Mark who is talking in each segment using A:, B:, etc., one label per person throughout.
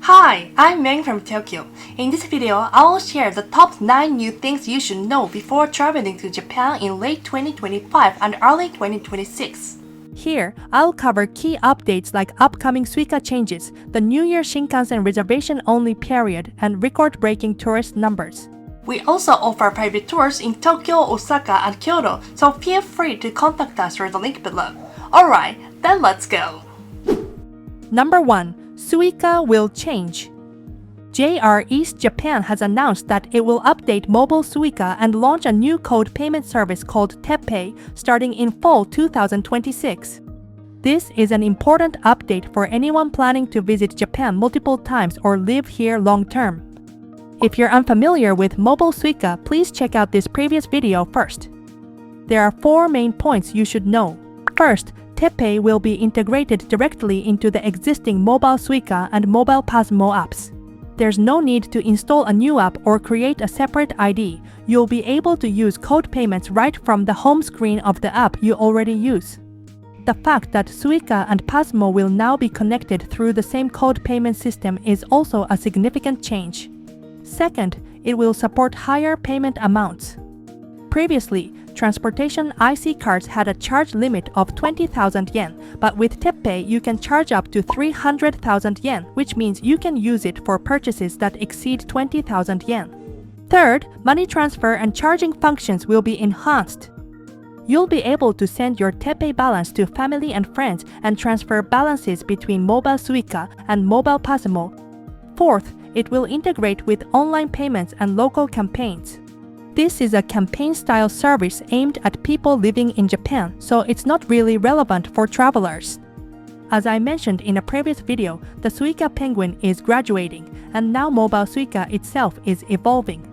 A: Hi, I'm Meng from Tokyo. In this video, I will share the top 9 new things you should know before traveling to Japan in late 2025 and early 2026.
B: Here, I'll cover key updates like upcoming SUICA changes, the new Year Shinkansen reservation-only period, and record-breaking tourist numbers.
A: We also offer private tours in Tokyo, Osaka, and Kyoto, so feel free to contact us through the link below. Alright, then let's go!
B: Number 1. SUICA will change. JR East Japan has announced that it will update mobile SUICA and launch a new code payment service called TEPPEI starting in fall 2026. This is an important update for anyone planning to visit Japan multiple times or live here long-term. If you're unfamiliar with mobile SUICA, please check out this previous video first. There are 4 main points you should know. First, TEPPEI will be integrated directly into the existing mobile SUICA and mobile Pasmo apps. There's no need to install a new app or create a separate ID. You'll be able to use code payments right from the home screen of the app you already use. The fact that SUICA and Pasmo will now be connected through the same code payment system is also a significant change. Second, it will support higher payment amounts. Previously, transportation IC cards had a charge limit of 20,000 yen, but with TEPPEI you can charge up to 300,000 yen, which means you can use it for purchases that exceed 20,000 yen. Third, money transfer and charging functions will be enhanced. You'll be able to send your TEPPEI balance to family and friends and transfer balances between mobile SUICA and mobile Pasmo. Fourth, it will integrate with online payments and local campaigns. This is a campaign-style service aimed at people living in Japan, so it's not really relevant for travelers. As I mentioned in a previous video, the SUICA Penguin is graduating, and now mobile SUICA itself is evolving.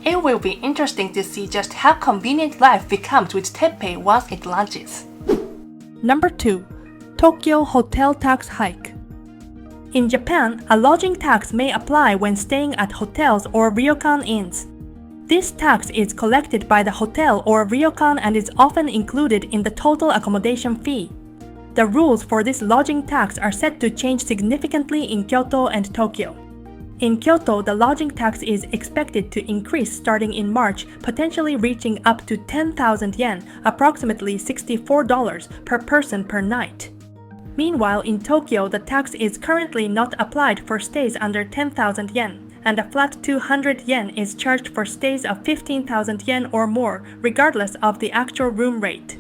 A: It will be interesting to see just how convenient life becomes with TEPPEI once it launches.
B: Number 2. Tokyo Hotel Tax Hike. In Japan, a lodging tax may apply when staying at hotels or ryokan inns. This tax is collected by the hotel or ryokan and is often included in the total accommodation fee. The rules for this lodging tax are set to change significantly in Kyoto and Tokyo. In Kyoto, the lodging tax is expected to increase starting in March, potentially reaching up to 10,000 yen, approximately $64 per person per night. Meanwhile, in Tokyo, the tax is currently not applied for stays under 10,000 yen. And a flat 200 yen is charged for stays of 15,000 yen or more, regardless of the actual room rate.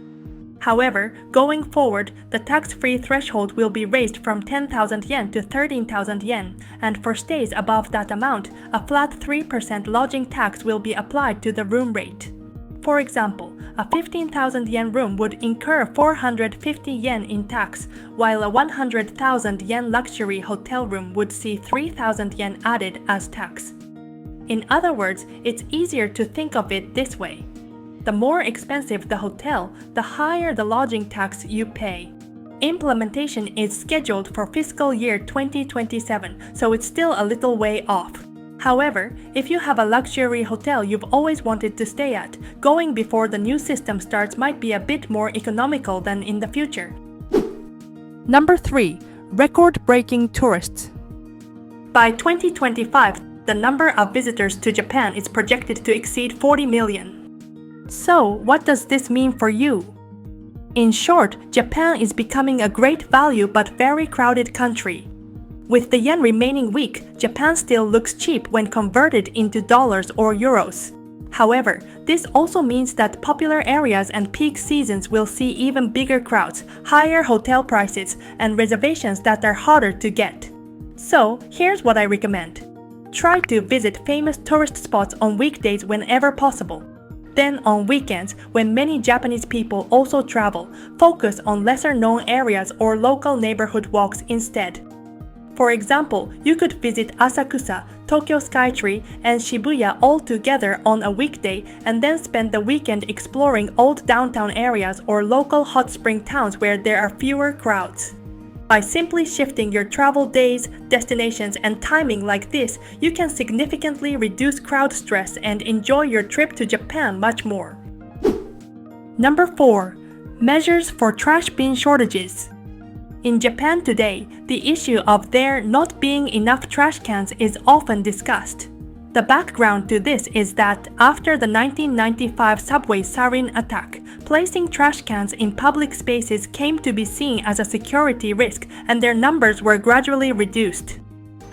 B: However, going forward, the tax-free threshold will be raised from 10,000 yen to 13,000 yen, and for stays above that amount, a flat 3% lodging tax will be applied to the room rate. For example, a 15,000 yen room would incur 450 yen in tax, while a 100,000 yen luxury hotel room would see 3,000 yen added as tax. In other words, it's easier to think of it this way. The more expensive the hotel, the higher the lodging tax you pay. Implementation is scheduled for fiscal year 2027, so it's still a little way off. However, if you have a luxury hotel you've always wanted to stay at, going before the new system starts might be a bit more economical than in the future. Number 3. Record-breaking tourists.
A: By 2025, the number of visitors to Japan is projected to exceed 40 million.
B: So, what does this mean for you?
A: In short, Japan is becoming a great value but very crowded country. With the yen remaining weak, Japan still looks cheap when converted into dollars or euros. However, this also means that popular areas and peak seasons will see even bigger crowds, higher hotel prices, and reservations that are harder to get. So, here's what I recommend. Try to visit famous tourist spots on weekdays whenever possible. Then on weekends, when many Japanese people also travel, focus on lesser-known areas or local neighborhood walks instead. For example, you could visit Asakusa, Tokyo Skytree, and Shibuya all together on a weekday and then spend the weekend exploring old downtown areas or local hot spring towns where there are fewer crowds. By simply shifting your travel days, destinations, and timing like this, you can significantly reduce crowd stress and enjoy your trip to Japan much more. Number 4. Measures for trash bin shortages. In Japan today, the issue of there not being enough trash cans is often discussed. The background to this is that after the 1995 subway sarin attack, placing trash cans in public spaces came to be seen as a security risk and their numbers were gradually reduced.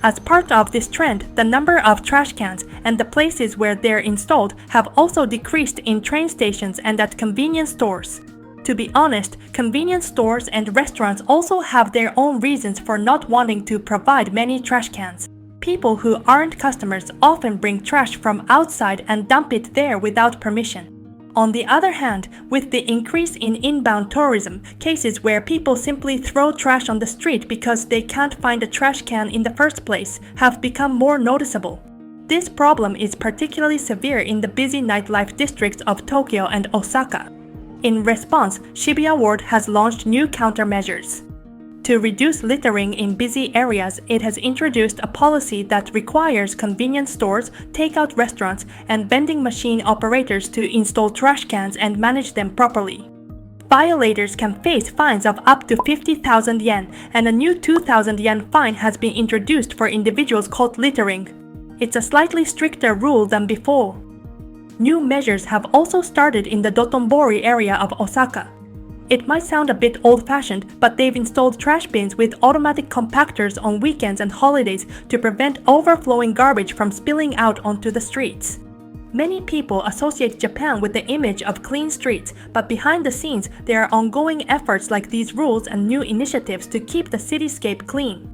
A: As part of this trend, the number of trash cans and the places where they're installed have also decreased in train stations and at convenience stores. To be honest, convenience stores and restaurants also have their own reasons for not wanting to provide many trash cans. People who aren't customers often bring trash from outside and dump it there without permission. On the other hand, with the increase in inbound tourism, cases where people simply throw trash on the street because they can't find a trash can in the first place have become more noticeable. This problem is particularly severe in the busy nightlife districts of Tokyo and Osaka. In response, Shibuya Ward has launched new countermeasures. To reduce littering in busy areas, it has introduced a policy that requires convenience stores, takeout restaurants, and vending machine operators to install trash cans and manage them properly. Violators can face fines of up to 50,000 yen, and a new 2,000 yen fine has been introduced for individuals caught littering. It's a slightly stricter rule than before. New measures have also started in the Dotonbori area of Osaka. It might sound a bit old-fashioned, but they've installed trash bins with automatic compactors on weekends and holidays to prevent overflowing garbage from spilling out onto the streets. Many people associate Japan with the image of clean streets, but behind the scenes, there are ongoing efforts like these rules and new initiatives to keep the cityscape clean.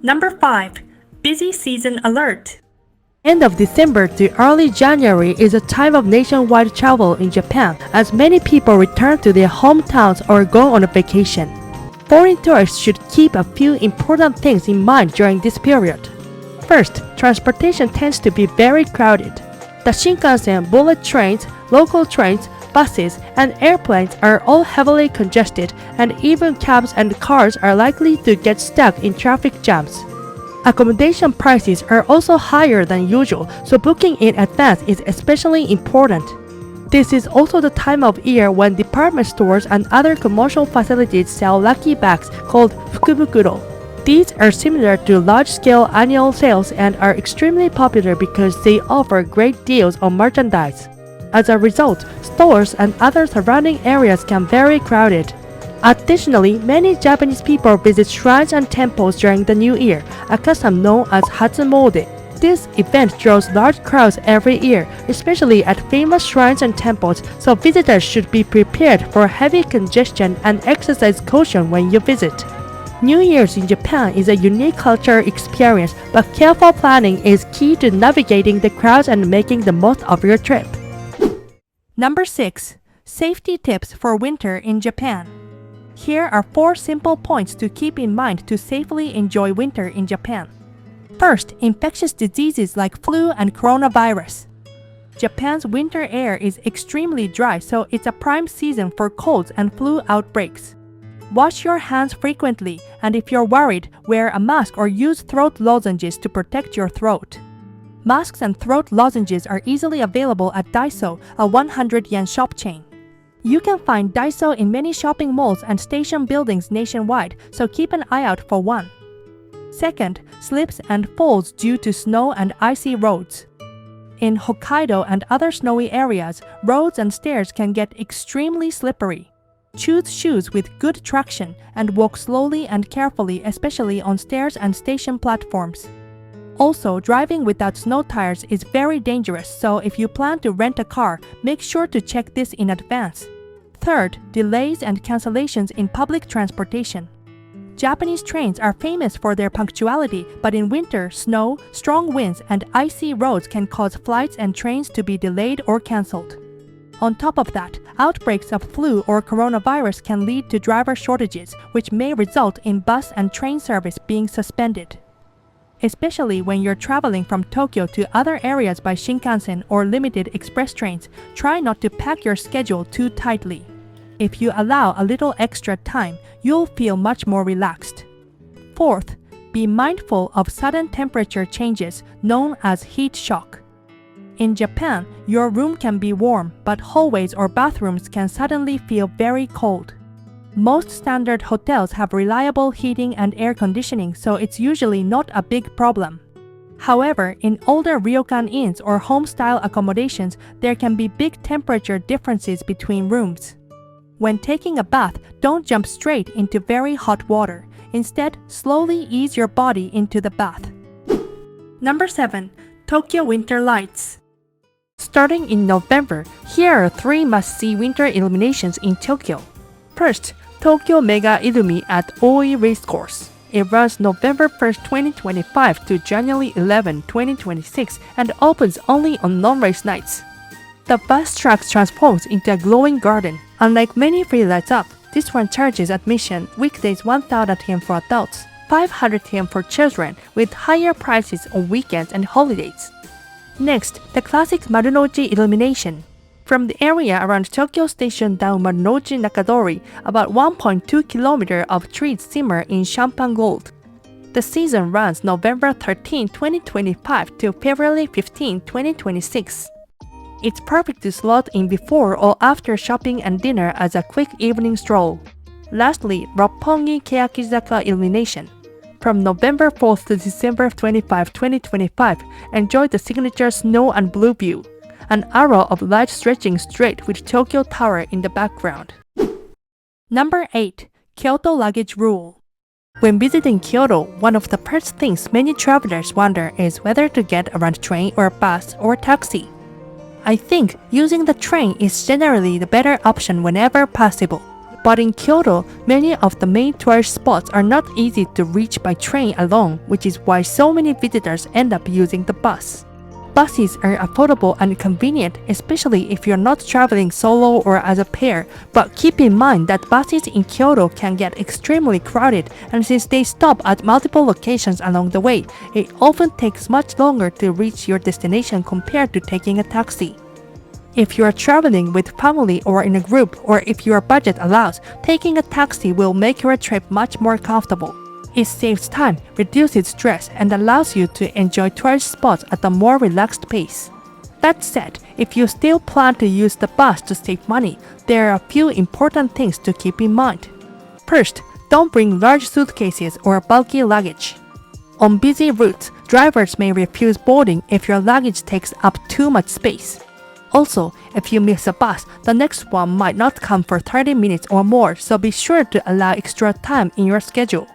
A: Number 5. Busy season alert.
B: End of December to early January is a time of nationwide travel in Japan as many people return to their hometowns or go on a vacation. Foreign tourists should keep a few important things in mind during this period. First, transportation tends to be very crowded. The Shinkansen, bullet trains, local trains, buses, and airplanes are all heavily congested, and even cabs and cars are likely to get stuck in traffic jams. Accommodation prices are also higher than usual, so booking in advance is especially important. This is also the time of year when department stores and other commercial facilities sell lucky bags called fukubukuro. These are similar to large-scale annual sales and are extremely popular because they offer great deals on merchandise. As a result, stores and other surrounding areas can be very crowded. Additionally, many Japanese people visit shrines and temples during the New Year, a custom known as Hatsumode. This event draws large crowds every year, especially at famous shrines and temples, so visitors should be prepared for heavy congestion and exercise caution when you visit. New Year's in Japan is a unique cultural experience, but careful planning is key to navigating the crowds and making the most of your trip. Number 6. Safety tips for winter in Japan. Here are 4 simple points to keep in mind to safely enjoy winter in Japan. First, infectious diseases like flu and coronavirus. Japan's winter air is extremely dry, so it's a prime season for colds and flu outbreaks. Wash your hands frequently, and if you're worried, wear a mask or use throat lozenges to protect your throat. Masks and throat lozenges are easily available at Daiso, a 100 yen shop chain. You can find Daiso in many shopping malls and station buildings nationwide, so keep an eye out for one. Second, slips and falls due to snow and icy roads. In Hokkaido and other snowy areas, roads and stairs can get extremely slippery. Choose shoes with good traction and walk slowly and carefully, especially on stairs and station platforms. Also, driving without snow tires is very dangerous, so if you plan to rent a car, make sure to check this in advance. Third, delays and cancellations in public transportation. Japanese trains are famous for their punctuality, but in winter, snow, strong winds, and icy roads can cause flights and trains to be delayed or cancelled. On top of that, outbreaks of flu or coronavirus can lead to driver shortages, which may result in bus and train service being suspended. Especially when you're traveling from Tokyo to other areas by Shinkansen or limited express trains, try not to pack your schedule too tightly. If you allow a little extra time, you'll feel much more relaxed. Fourth, be mindful of sudden temperature changes known as heat shock. In Japan, your room can be warm, but hallways or bathrooms can suddenly feel very cold. Most standard hotels have reliable heating and air conditioning, so it's usually not a big problem. However, in older ryokan inns or home-style accommodations, there can be big temperature differences between rooms. When taking a bath, don't jump straight into very hot water. Instead, slowly ease your body into the bath.
A: Number 7. Tokyo Winter Lights.
B: Starting in November, here are 3 must-see winter illuminations in Tokyo. First, Tokyo Mega Illumi at Oi Racecourse. It runs November 1st, 2025 to January 11, 2026 and opens only on non-race nights. The bus track transforms into a glowing garden. Unlike many free lights up, this one charges admission weekdays 1,000 yen for adults, 500 yen for children, with higher prices on weekends and holidays. Next, the classic Marunouchi illumination. From the area around Tokyo Station down Marunouchi Nakadori, about 1.2 km of trees simmer in champagne gold. The season runs November 13, 2025 to February 15, 2026. It's perfect to slot in before or after shopping and dinner as a quick evening stroll. Lastly, Roppongi Keyakizaka illumination. From November 4th to December 25, 2025, enjoy the signature snow and blue view. An arrow of light stretching straight with Tokyo Tower in the background.
A: Number 8. Kyoto Luggage Rule.
B: When visiting Kyoto, one of the first things many travelers wonder is whether to get around train or bus or taxi. I think using the train is generally the better option whenever possible. But in Kyoto, many of the main tourist spots are not easy to reach by train alone, which is why so many visitors end up using the bus. Buses are affordable and convenient, especially if you're not traveling solo or as a pair, but keep in mind that buses in Kyoto can get extremely crowded, and since they stop at multiple locations along the way, it often takes much longer to reach your destination compared to taking a taxi. If you are traveling with family or in a group, or if your budget allows, taking a taxi will make your trip much more comfortable. It saves time, reduces stress, and allows you to enjoy tourist spots at a more relaxed pace. That said, if you still plan to use the bus to save money, there are a few important things to keep in mind. First, don't bring large suitcases or bulky luggage. On busy routes, drivers may refuse boarding if your luggage takes up too much space. Also, if you miss a bus, the next one might not come for 30 minutes or more, so be sure to allow extra time in your schedule.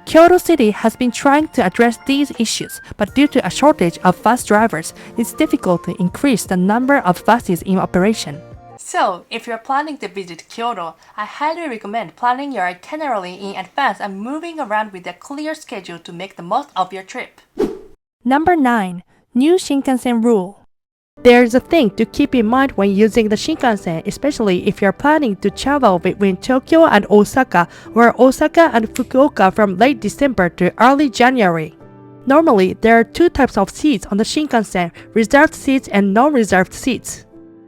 B: Kyoto City has been trying to address these issues, but due to a shortage of bus drivers, it's difficult to increase the number of buses in operation.
A: So, if you're planning to visit Kyoto, I highly recommend planning your itinerary in advance and moving around with a clear schedule to make the most of your trip.
B: Number 9. New Shinkansen Rule. There's a thing to keep in mind when using the Shinkansen, especially if you're planning to travel between Tokyo and Osaka or Osaka and Fukuoka from late December to early January. Normally, there are 2 types of seats on the Shinkansen, reserved seats and non-reserved seats.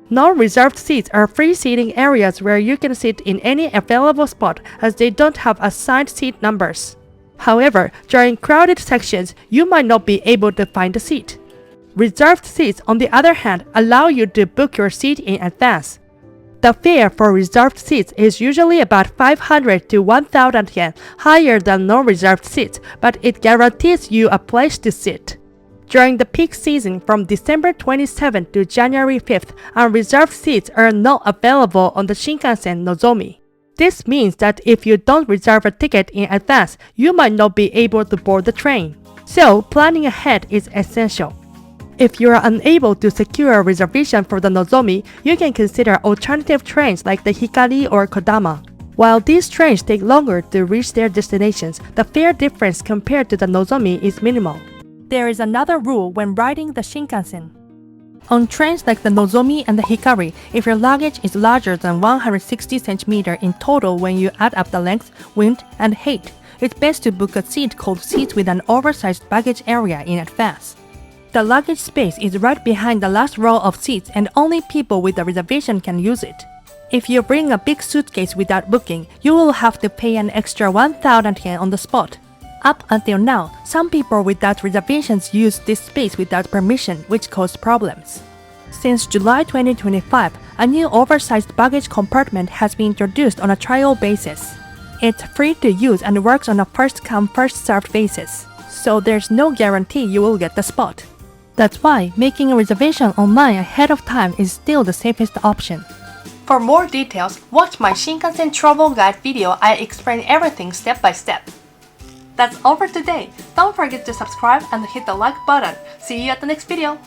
B: Non-reserved seats are free seating areas where you can sit in any available spot as they don't have assigned seat numbers. However, during crowded sections, you might not be able to find a seat. Reserved seats, on the other hand, allow you to book your seat in advance. The fare for reserved seats is usually about 500 to 1,000 yen, higher than non-reserved seats, but it guarantees you a place to sit. During the peak season from December 27 to January 5th, unreserved seats are not available on the Shinkansen Nozomi. This means that if you don't reserve a ticket in advance, you might not be able to board the train. So, planning ahead is essential. If you are unable to secure a reservation for the Nozomi, you can consider alternative trains like the Hikari or Kodama. While these trains take longer to reach their destinations, the fare difference compared to the Nozomi is minimal.
A: There is another rule when riding the Shinkansen.
B: On trains like the Nozomi and the Hikari, if your luggage is larger than 160 cm in total when you add up the length, wind, and height, it's best to book a seat called seats with an oversized baggage area in advance. The luggage space is right behind the last row of seats and only people with a reservation can use it. If you bring a big suitcase without booking, you will have to pay an extra 1,000 yen on the spot. Up until now, some people without reservations use this space without permission, which caused problems. Since July 2025, a new oversized baggage compartment has been introduced on a trial basis. It's free to use and works on a first-come, first-served basis, so there's no guarantee you will get the spot. That's why making a reservation online ahead of time is still the safest option.
A: For more details, watch my Shinkansen travel guide video. I explain everything step by step. That's all for today. Don't forget to subscribe and hit the like button. See you at the next video.